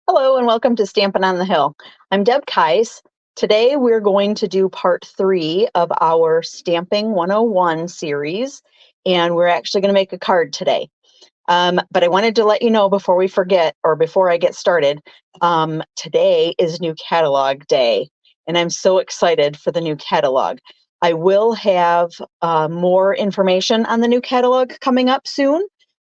Hello and welcome to Stampin' on the Hill. I'm Deb Kais. Today we're going to do part 3 of our Stamping 101 series, and we're actually going to make a card today. But I wanted to let you know before we forget, or before I get started, today is New Catalog Day, and I'm so excited for the new catalog. I will have more information on the new catalog coming up soon,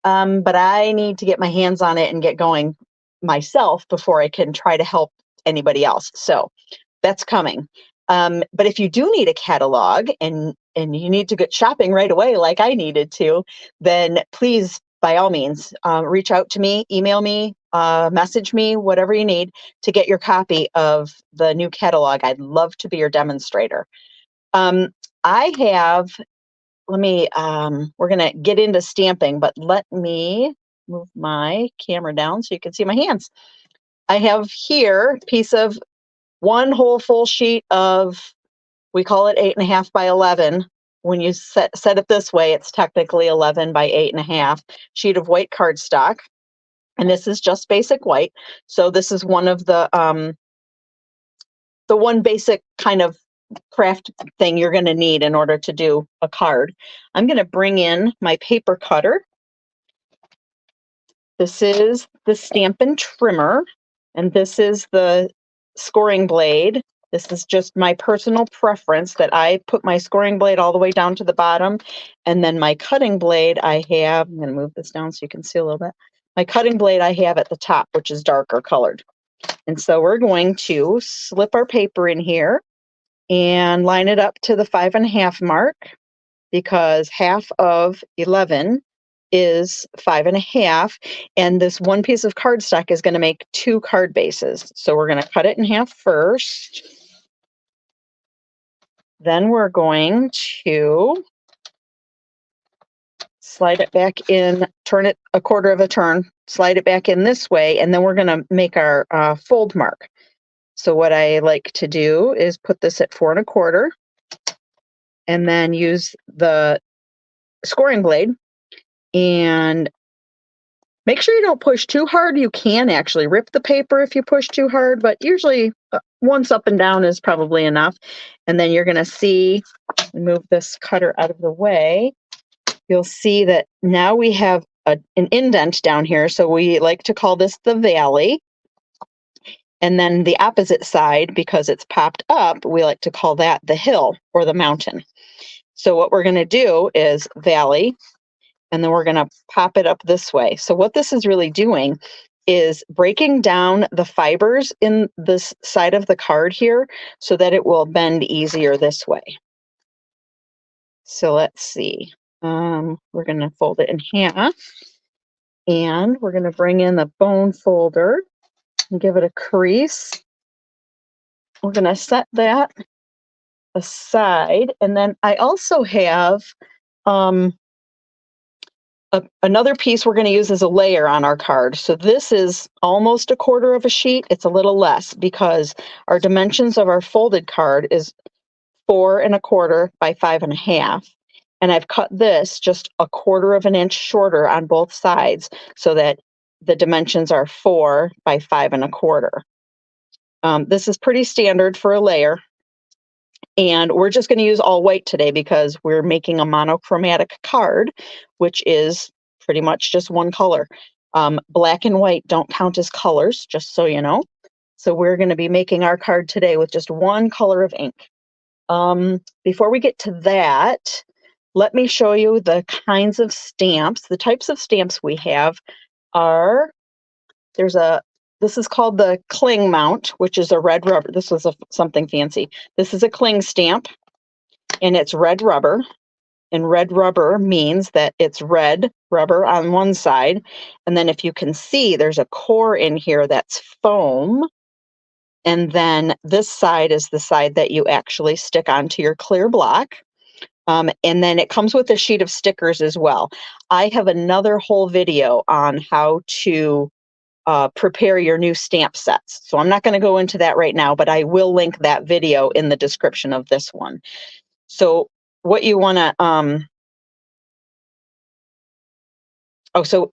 but I need to get my hands on it and get going myself before I can try to help anybody else. So that's coming. But if you do need a catalog and you need to get shopping right away, like I needed to, then please, by all means, reach out to me, email me, message me, whatever you need to get your copy of the new catalog. I'd love to be your demonstrator. I have, we're going to get into stamping, but let me move my camera down so you can see my hands. I have here a piece of one whole full sheet of, we call it 8.5 by 11. When you set it this way, it's technically 11 by 8.5 sheet of white cardstock. And this is just basic white. So this is one of the one basic kind of craft thing you're going to need in order to do a card. I'm going to bring in my paper cutter. This is the Stampin' Trimmer, and this is the scoring blade. This is just my personal preference that I put my scoring blade all the way down to the bottom, and then my cutting blade I have, I'm going to move this down so you can see a little bit. My cutting blade I have at the top, which is darker colored. And so we're going to slip our paper in here and line it up to the 5.5 mark, because half of 11 is 5.5, and this one piece of cardstock is going to make 2 card bases. So we're going to cut it in half first. Then we're going to slide it back in, turn it a quarter of a turn, slide it back in this way, and then we're going to make our fold mark. So what I like to do is put this at 4 1/4, and then use the scoring blade and make sure you don't push too hard. You can actually rip the paper if you push too hard, but usually once up and down is probably enough. And then you're going to see, move this cutter out of the way, you'll see that now we have an indent down here. So we like to call this the valley. And then the opposite side, because it's popped up, we like to call that the hill or the mountain. So what we're going to do is valley, and then we're going to pop it up this way. So what this is really doing is breaking down the fibers in this side of the card here so that it will bend easier this way. So let's see. We're going to fold it in half, and we're going to bring in the bone folder and give it a crease. We're going to set that aside, and then I also have another piece we're going to use as a layer on our card. So this is almost 1/4 of a sheet. It's a little less because our dimensions of our folded card is 4 1/4 by 5.5. And I've cut this just 1/4 of an inch shorter on both sides so that the dimensions are 4 by 5 1/4. This is pretty standard for a layer. And we're just going to use all white today because we're making a monochromatic card, which is pretty much just one color. Black and white don't count as colors, just so you know. So we're going to be making our card today with just one color of ink. Before we get to that, let me show you the kinds of stamps. The types of stamps we have are, this is called the cling mount, which is a red rubber. This was something fancy. This is a cling stamp, and it's red rubber. And red rubber means that it's red rubber on one side. And then if you can see, there's a core in here that's foam. And then this side is the side that you actually stick onto your clear block. And then it comes with a sheet of stickers as well. I have another whole video on how to prepare your new stamp sets. So I'm not going to go into that right now, but I will link that video in the description of this one. So what you want to,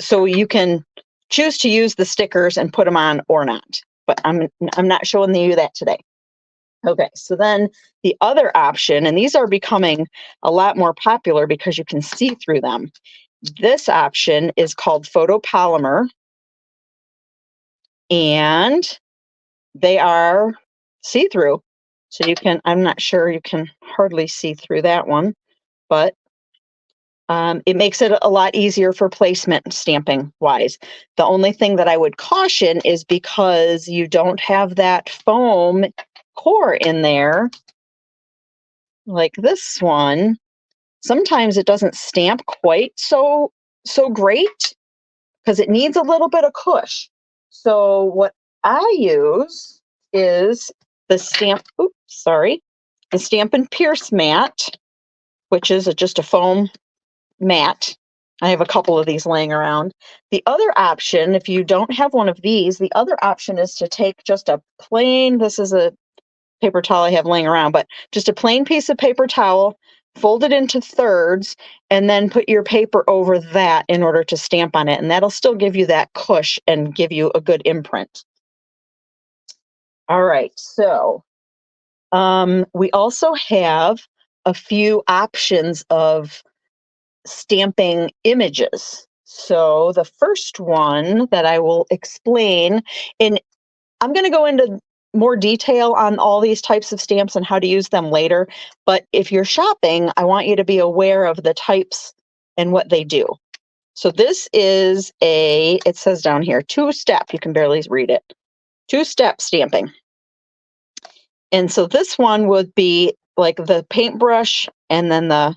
so you can choose to use the stickers and put them on or not. But I'm not showing you that today. Okay, so then the other option, and these are becoming a lot more popular because you can see through them. This option is called photopolymer, and they are see-through. So you can, I'm not sure, you can hardly see through that one, but it makes it a lot easier for placement stamping wise. The only thing that I would caution is because you don't have that foam core in there, like this one, sometimes it doesn't stamp quite so great because it needs a little bit of cush. So what I use is the the Stampin' Pierce mat, which is just a foam mat. I have a couple of these laying around. The other option, if you don't have one of these, the other option is to take just a plain, this is a paper towel I have laying around, but just a plain piece of paper towel, fold it into thirds, and then put your paper over that in order to stamp on it. And that'll still give you that cush and give you a good imprint. All right, so we also have a few options of stamping images. So the first one that I will explain, and I'm going to go into more detail on all these types of stamps and how to use them later. But if you're shopping, I want you to be aware of the types and what they do. So this is it says down here, 2-step, you can barely read it, 2-step stamping. And so this one would be like the paintbrush and then the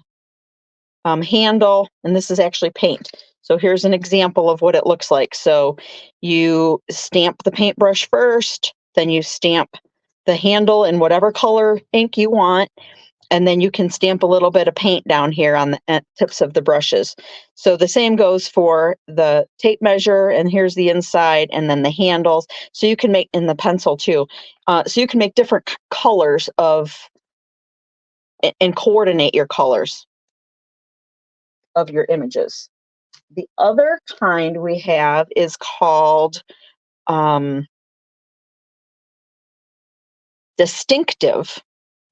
handle, and this is actually paint. So here's an example of what it looks like. So you stamp the paintbrush first, then you stamp the handle in whatever color ink you want, and then you can stamp a little bit of paint down here on the tips of the brushes. So the same goes for the tape measure, and here's the inside, and then the handles. So you can make, in the pencil too, so you can make different colors of, and coordinate your colors of your images. The other kind we have is called distinctive,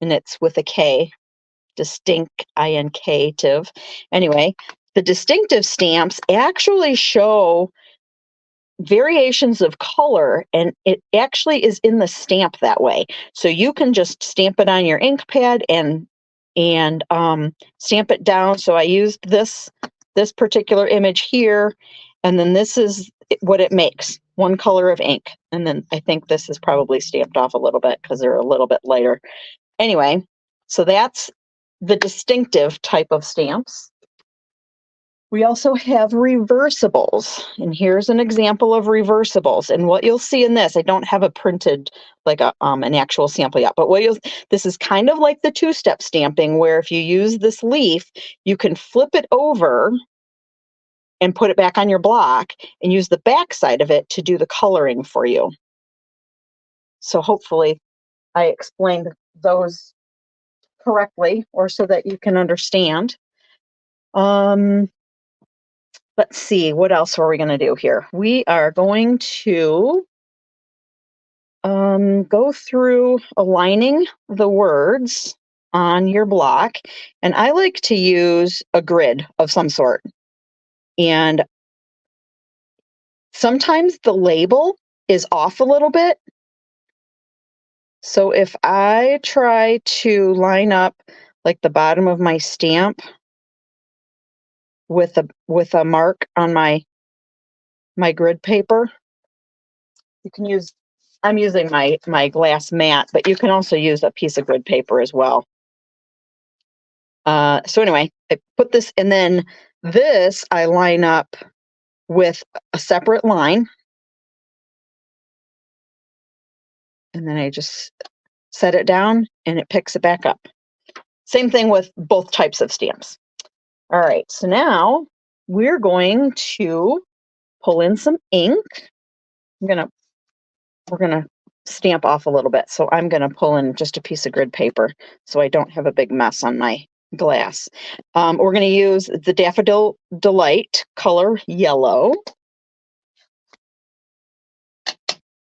and it's with a K, distinct, I-N-K-tive. Anyway, the distinctive stamps actually show variations of color, and it actually is in the stamp that way. So you can just stamp it on your ink pad and stamp it down. So I used this particular image here, and then this is what it makes, one color of ink. And then I think this is probably stamped off a little bit because they're a little bit lighter. Anyway, so that's the distinctive type of stamps. We also have reversibles, and here's an example of reversibles. And what you'll see in this, I don't have a printed, like an actual sample yet, but this is kind of like the 2-step stamping, where if you use this leaf, you can flip it over and put it back on your block and use the back side of it to do the coloring for you. So hopefully I explained those correctly, or so that you can understand. Let's see, what else are we going to do here? We are going to go through aligning the words on your block. And I like to use a grid of some sort. And sometimes the label is off a little bit. So if I try to line up like the bottom of my stamp with a mark on my grid paper, you can use, I'm using my glass mat, but you can also use a piece of grid paper as well. So anyway, I put this, and then this I line up with a separate line. And then I just set it down and it picks it back up. Same thing with both types of stamps. All right, so now we're going to pull in some ink. We're gonna stamp off a little bit. So I'm gonna pull in just a piece of grid paper so I don't have a big mess on my glass. We're gonna use the Daffodil Delight color yellow.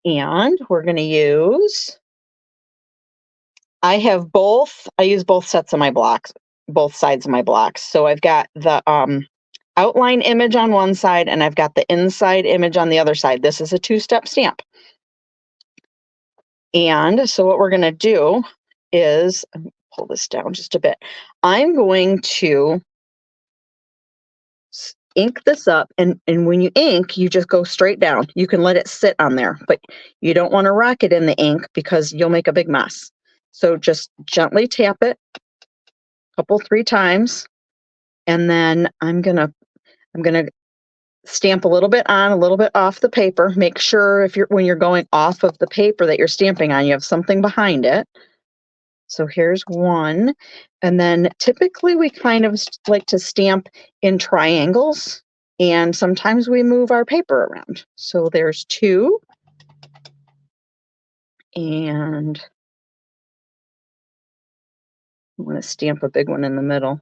And we're going to use, I use both sets of my blocks, both sides of my blocks. So I've got the outline image on one side and I've got the inside image on the other side. This is a 2-step stamp. And so what we're going to do is, pull this down just a bit. I'm going to ink this up, and when you ink, you just go straight down. You can let it sit on there, but you don't want to rock it in the ink because you'll make a big mess. So just gently tap it a couple, 3 times, and then I'm gonna stamp a little bit on, a little bit off the paper. Make sure when you're going off of the paper that you're stamping on, you have something behind it. So here's one. And then typically we kind of like to stamp in triangles, and sometimes we move our paper around. So there's 2. And I'm going to stamp a big one in the middle.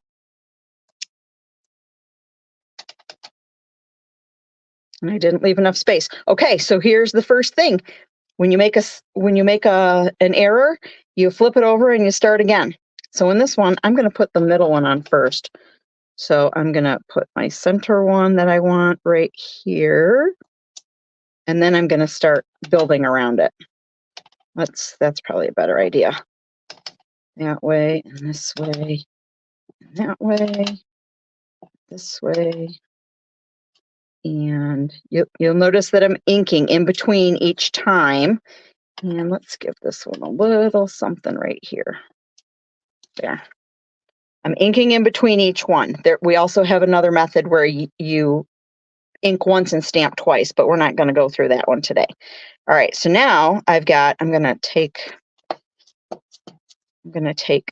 And I didn't leave enough space. Okay, so here's the first thing. When you make an error, you flip it over and you start again. So in this one, I'm going to put the middle one on first. So I'm going to put my center one that I want right here. And then I'm going to start building around it. That's probably a better idea. That way, and this way, and that way, this way. And you'll notice that I'm inking in between each time. And let's give this one a little something right here. There. I'm inking in between each one. We also have another method where you ink once and stamp twice, but we're not going to go through that one today. All right, so now I'm going to take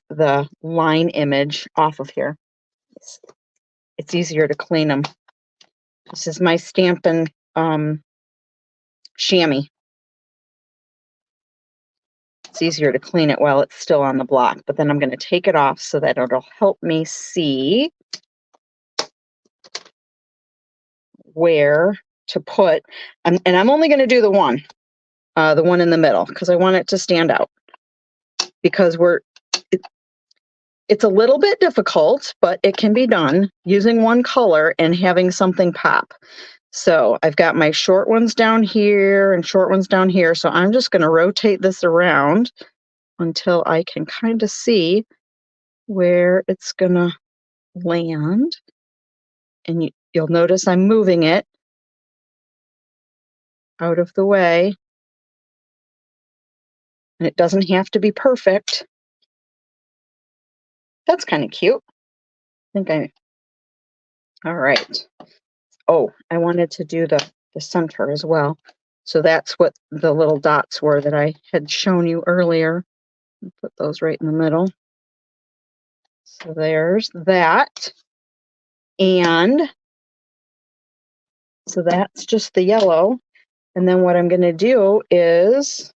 the line image off of here. It's easier to clean them. This is my Stampin' chamois. It's easier to clean it while it's still on the block, but then I'm going to take it off so that it'll help me see where to put. And I'm only going to do the one in the middle, because I want it to stand out. Because it's a little bit difficult, but it can be done using one color and having something pop. So I've got my short ones down here and short ones down here. So I'm just going to rotate this around until I can kind of see where it's going to land. And you'll notice I'm moving it out of the way. And it doesn't have to be perfect. That's kind of cute. All right. Oh, I wanted to do the center as well. So that's what the little dots were that I had shown you earlier. Put those right in the middle. So there's that. And so that's just the yellow. And then what I'm going to do is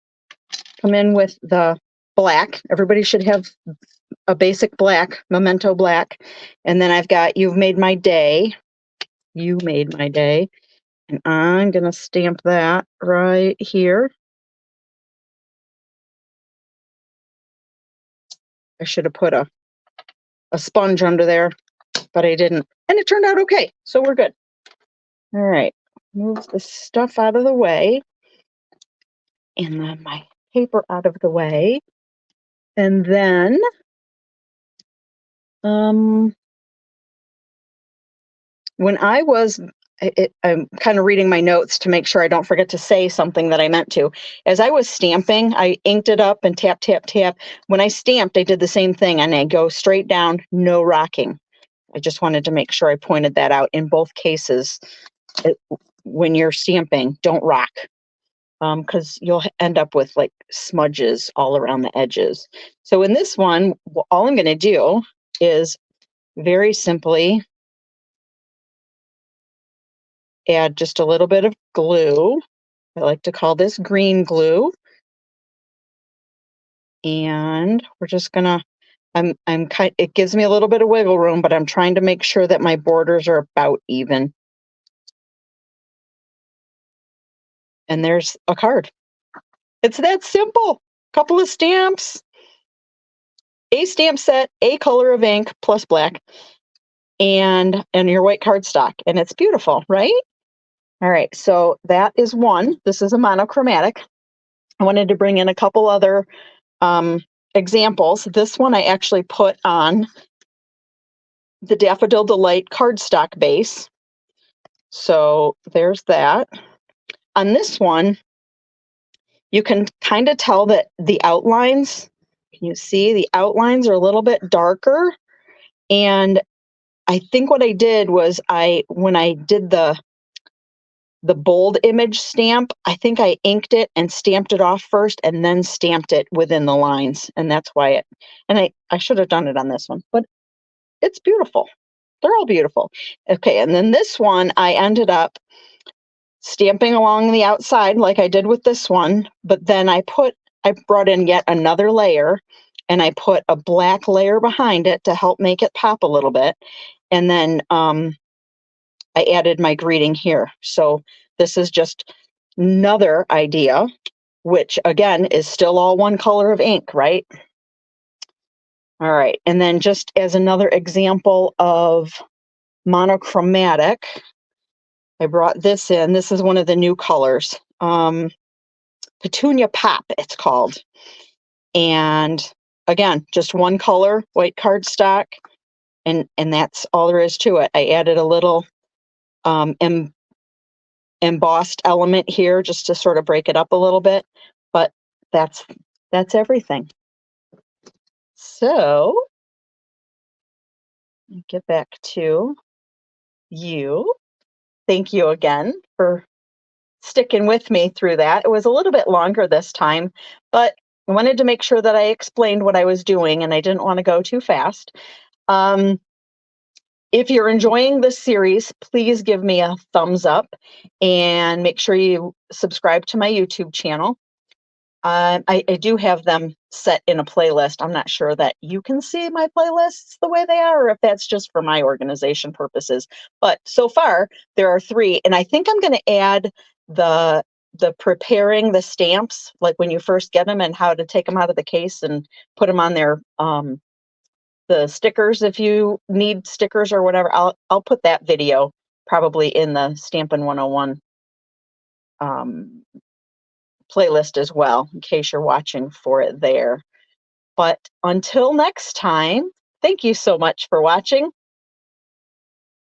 come in with the black. Everybody should have a basic black, Memento black. And then I've got You've Made My Day. You Made My Day. And I'm going to stamp that right here. I should have put a sponge under there, but I didn't. And it turned out okay. So we're good. All right. Move the stuff out of the way. And then my paper out of the way. And then when I'm kind of reading my notes to make sure I don't forget to say something that I meant to. As I was stamping, I inked it up and tap, tap, tap. When I stamped, I did the same thing, and I go straight down, no rocking. I just wanted to make sure I pointed that out. In both cases, when you're stamping, don't rock, because you'll end up with like smudges all around the edges. So in this one, all I'm going to do is very simply add just a little bit of glue. I like to call this green glue. And we're just gonna, it gives me a little bit of wiggle room, but I'm trying to make sure that my borders are about even. And there's a card. It's that simple. Couple of stamps, a stamp set, a color of ink plus black, and your white cardstock, and it's beautiful, right? All right, so that is one. This is a monochromatic. I wanted to bring in a couple other examples. This one I actually put on the Daffodil Delight cardstock base. So there's that. On this one, you can kind of tell that the outlines, can you see the outlines are a little bit darker? And I think what I did was when I did the bold image stamp, I think I inked it and stamped it off first and then stamped it within the lines. And that's why I should have done it on this one, but it's beautiful. They're all beautiful. Okay, and then this one, I ended up stamping along the outside like I did with this one, but then I brought in yet another layer and I put a black layer behind it to help make it pop a little bit. And then I added my greeting here. So this is just another idea, which again is still all one color of ink, right? All right, and then just as another example of monochromatic, I brought this in. This is one of the new colors. Petunia Pop, it's called. And again, just one color, white cardstock, and that's all there is to it. I added a little embossed element here just to sort of break it up a little bit, but that's everything. So get back to you. Thank you again for sticking with me through that. It was a little bit longer this time, but I wanted to make sure that I explained what I was doing and I didn't want to go too fast. If you're enjoying this series, please give me a thumbs up and make sure you subscribe to my YouTube channel. I do have them set in a playlist. I'm not sure that you can see my playlists the way they are, or if that's just for my organization purposes. But so far, there are 3, and I think I'm going to add the preparing the stamps, like when you first get them and how to take them out of the case and put them on their the stickers. If you need stickers or whatever, I'll put that video probably in the Stampin' 101 playlist as well, in case you're watching for it there. But until next time, thank you so much for watching.